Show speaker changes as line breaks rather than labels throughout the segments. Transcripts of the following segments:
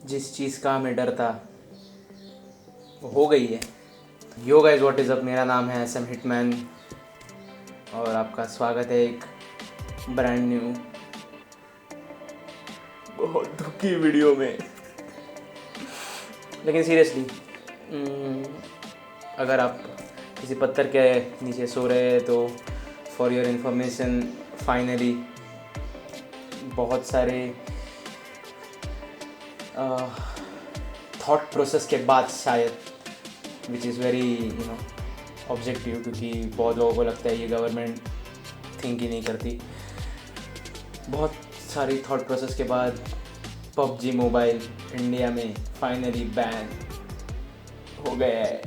जिस चीज़ का हमें डर था वो हो गई है। Yo guys what is up, मेरा नाम है SM हिटमैन और आपका स्वागत है एक ब्रांड न्यू बहुत दुखी वीडियो में। लेकिन सीरियसली अगर आप किसी पत्थर के नीचे सो रहे हैं तो फॉर योर इन्फॉर्मेशन फाइनली बहुत सारे थॉट प्रोसेस के बाद शायद विच इज़ वेरी ऑब्जेक्टिव, क्योंकि बहुत लोगों को लगता है ये गवर्नमेंट थिंक ही नहीं करती। बहुत सारी थॉट प्रोसेस के बाद PUBG मोबाइल इंडिया में फाइनली बैन हो गया है।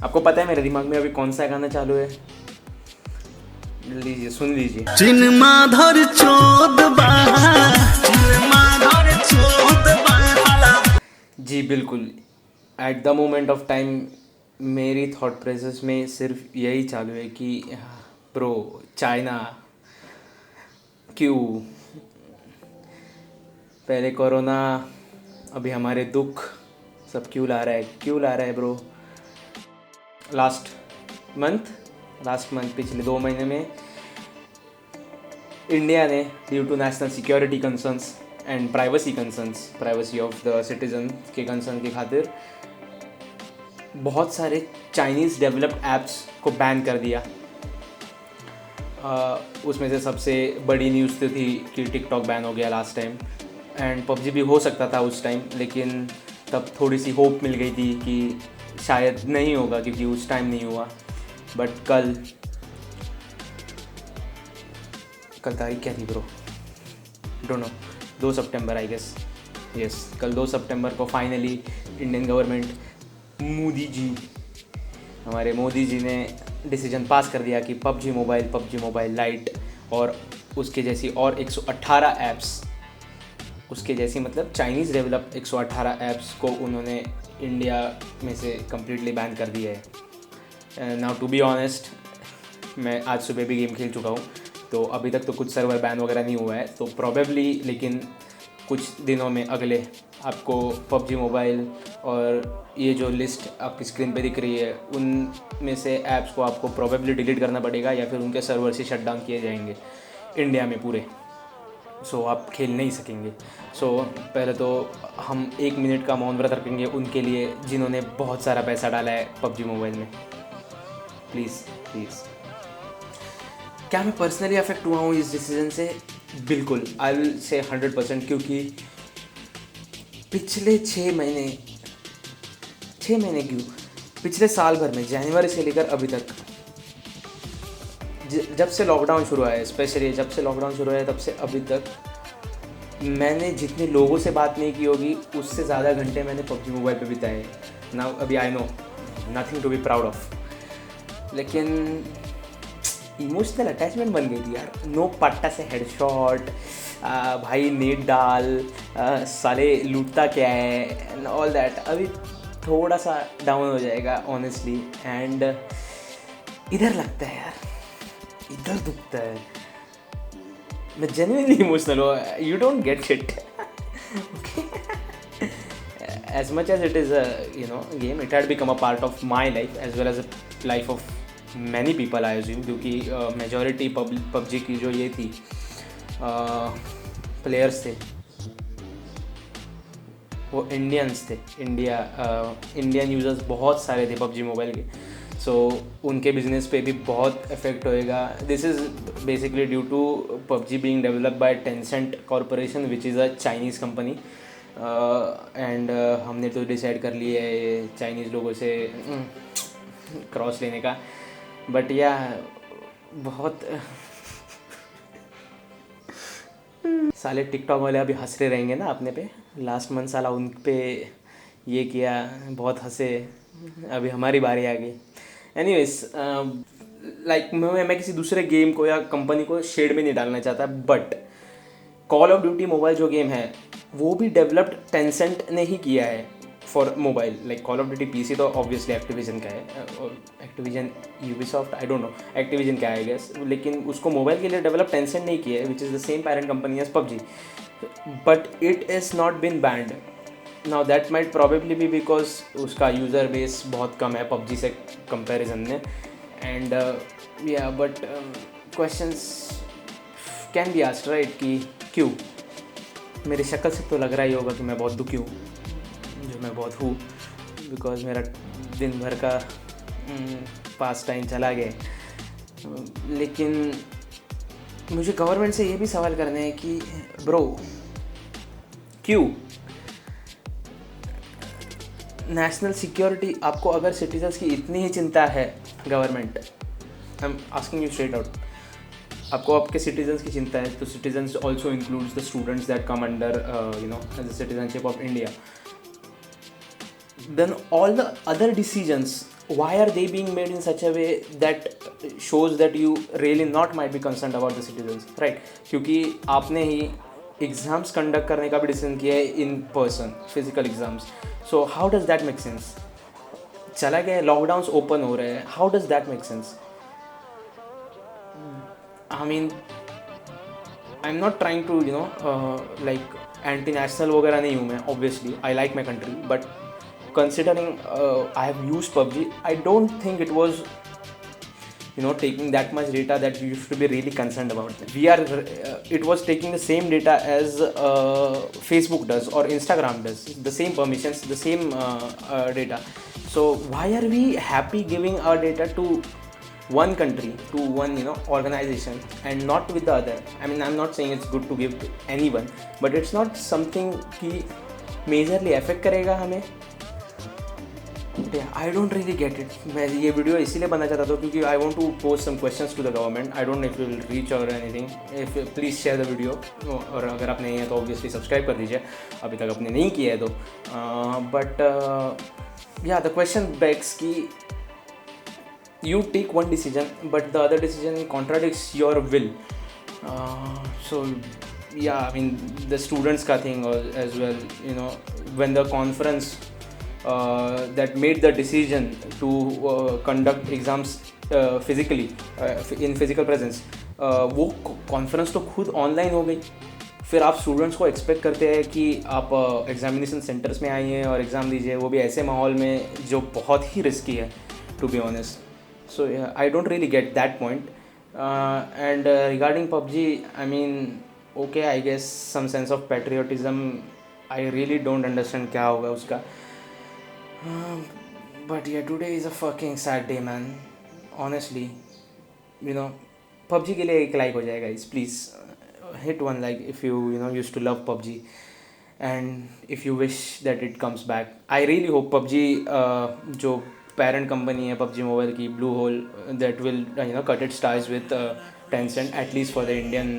आपको पता है मेरे दिमाग में अभी कौन सा गाना चालू है? लीजिए, सुन लीजिए। जी बिल्कुल, at the moment of time मेरी थॉट प्रोसेस में सिर्फ यही चालू है कि ब्रो चाइना क्यों, पहले कोरोना, अभी हमारे दुख सब क्यों ला रहा है ब्रो। लास्ट मंथ पिछले 2 महीने में इंडिया ने due to national security concerns and privacy of the citizen के कंसर्न के खातिर बहुत सारे चाइनीज़ डेवलप्ड ऐप्स को बैन कर दिया। उसमें से सबसे बड़ी न्यूज़ तो थी कि टिकटॉक बैन हो गया लास्ट टाइम, एंड PUBG भी हो सकता था उस टाइम, लेकिन तब थोड़ी सी होप मिल गई थी कि शायद नहीं होगा क्योंकि उस टाइम नहीं हुआ। बट कल तारीख क्या थी ब्रो? डोंट नो, 2 सितंबर आई गेस। यस, कल 2 सितंबर को फाइनली इंडियन गवर्नमेंट हमारे मोदी जी ने डिसीजन पास कर दिया कि PUBG मोबाइल लाइट और उसके जैसी और 118 ऐप्स, उसके जैसी मतलब चाइनीज़ डेवलप्ड 118 ऐप्स को उन्होंने इंडिया में से कम्प्लीटली बैन कर दिया है। नाउ टू बी ऑनेस्ट, मैं आज सुबह भी गेम खेल चुका हूँ, तो अभी तक तो कुछ सर्वर बैन वगैरह नहीं हुआ है, तो प्रॉबेबली लेकिन कुछ दिनों में अगले आपको PUBG मोबाइल और ये जो लिस्ट आपकी स्क्रीन पे दिख रही है उनमें से ऐप्स को आपको प्रॉबेबली डिलीट करना पड़ेगा या फिर उनके सर्वर से शट डाउन किए जाएंगे इंडिया में पूरे। सो आप खेल नहीं सकेंगे। सो पहले तो हम 1 मिनट का मौन व्रत रखेंगे उनके लिए जिन्होंने बहुत सारा पैसा डाला है PUBG मोबाइल में। प्लीज़। क्या मैं पर्सनली अफेक्ट हुआ हूँ इस डिसीजन से? बिल्कुल, आई विल से 100%, क्योंकि पिछले 6 महीने क्यों, पिछले साल भर में जनवरी से लेकर अभी तक, जब से लॉकडाउन शुरू हुआ है, स्पेशली जब से लॉकडाउन शुरू हुआ है तब से अभी तक मैंने जितने लोगों से बात नहीं की होगी उससे ज़्यादा घंटे मैंने PUBG मोबाइल पे बिताए ना। अभी I know nothing to be proud of, लेकिन इमोशनल अटैचमेंट बन गई थी यार। नो पट्टा से हेडशॉट, भाई नेट डाल, साले लूटता क्या है एंड ऑल दैट। अभी थोड़ा सा डाउन हो जाएगा ऑनेस्टली, एंड इधर लगता है यार, इधर दुखता है। मैं जेन्युइनली इमोशनल हूँ, you don't get it as much as it is a game, it had become a part of my life as well as a life of many people I assume, क्योंकि majority PUBG की जो ये थी players थे वो Indians थे। Indian users बहुत सारे थे PUBG मोबाइल के, सो उनके बिजनेस पे भी बहुत इफेक्ट होएगा। This is basically due to PUBG being developed by Tencent corporation which is a Chinese company, and हमने तो डिसाइड कर लिया है चाइनीज़ लोगों से क्रॉस लेने का। बट या बहुत साले टिकटॉक वाले अभी हंस रहे रहेंगे ना अपने पे। लास्ट मंथ साला उन पे ये किया, बहुत हंसे, अभी हमारी बारी आ गई। एनीवेज, लाइक मैं किसी दूसरे गेम को या कंपनी को शेड में नहीं डालना चाहता, but call of duty mobile जो गेम है वो भी डेवलप्ड टेंसेंट ने ही किया है for mobile like call of duty PC तो ऑब्वियसली एक्टिविजन का है और Activision Ubisoft I don't no Activision क्या है आई गेस, लेकिन उसको मोबाइल के लिए डेवलप टेंसेंट नहीं किया है which is the same parent company as PUBG, but it is not been banned now that might probably भी बिकॉज उसका यूज़र बेस बहुत कम है पबजी से कंपेरिजन में and yeah but questions can be asked right कि क्यों। मेरी शक्ल से तो लग रहा ही होगा कि मैं बहुत दुखी हूँ, जो मैं बहुत हूँ, बिकॉज मेरा दिन भर का पास टाइम चला गया। लेकिन मुझे गवर्नमेंट से ये भी सवाल करने हैं कि ब्रो क्यों नेशनल सिक्योरिटी, आपको अगर सिटीजन्स की इतनी ही चिंता है government, I am asking you straight out, आपको आपके सिटीजन्स की चिंता है तो citizens also includes the students that come under you know as the citizenship of India, then all the other decisions, why are they being made in such a way that shows that you really not might be concerned about the citizens, right? क्योंकि आपने ही exams conduct करने का भी decision किया है in person physical exams, so how does that make sense? चला गया lockdowns open हो रहे हैं, how does that make sense? I mean I am not trying to you know like anti national वगैरह नहीं हूँ मैं, obviously I like my country, but considering I have used PUBG, I don't think it was you know taking that much data that you should be really concerned about. It was taking the same data as Facebook does or Instagram does, the same permissions, the same data. So why are we happy giving our data to one country, to one you know organization and not with the other? I mean, I'm not saying it's good to give to anyone, but it's not something कि majorly affect करेगा हमें. I don't really get it. मैं ये video इसीलिए बनना चाहता था क्योंकि I want to post some questions to the government. I don't know if you will reach और anything, if please share the video, और अगर आप नहीं है तो ऑब्वियसली सब्सक्राइब कर दीजिए अभी तक आपने नहीं किया है तो। बट या द क्वेश्चन बैक्स कि you take one decision but the other decision contradicts your will, so yeah, I mean the students ka thing as well, you know, when the conference that made the decision to conduct exams physically in physical presence, वो conference तो खुद online हो गई। फिर आप students को expect करते हैं कि आप एग्जामिनेशन सेंटर्स में आइए और एग्ज़ाम दीजिए, वो भी ऐसे माहौल में जो बहुत ही रिस्की है to be honest. So yeah, I don't really get that point. And regarding PUBG, I mean, okay, I guess some sense of patriotism. I really don't understand क्या होगा उसका. But yeah, today is a fucking sad day, man. Honestly, you know, PUBG के लिए एक like हो जाएगा guys, please hit one like if you know used to love PUBG, and if you wish that it comes back. I really hope PUBG जो parent company है PUBG mobile की, Bluehole, that will you know cut its ties with Tencent at least for the Indian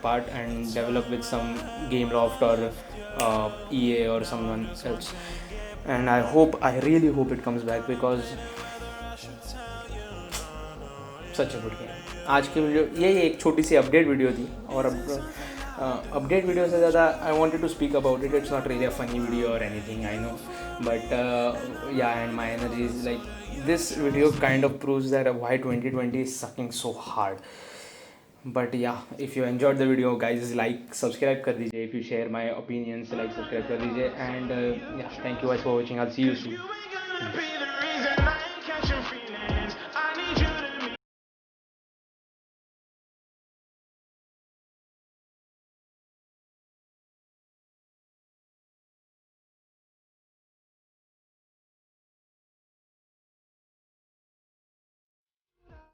part and develop with some Gameloft और EA और someone else, and I really hope it comes back because such a good game. आज की video ये एक छोटी सी update video थी, और update video से ज़्यादा I wanted to speak about it. It's not really a funny video और anything, I know, but yeah, and my energy is like, this video kind of proves that why 2020 is sucking so hard. But yeah, if you enjoyed the video guys, like subscribe कर दीजिए, if you share my opinions like subscribe कर दीजिए, and yeah, thank you guys for watching, I'll see you soon.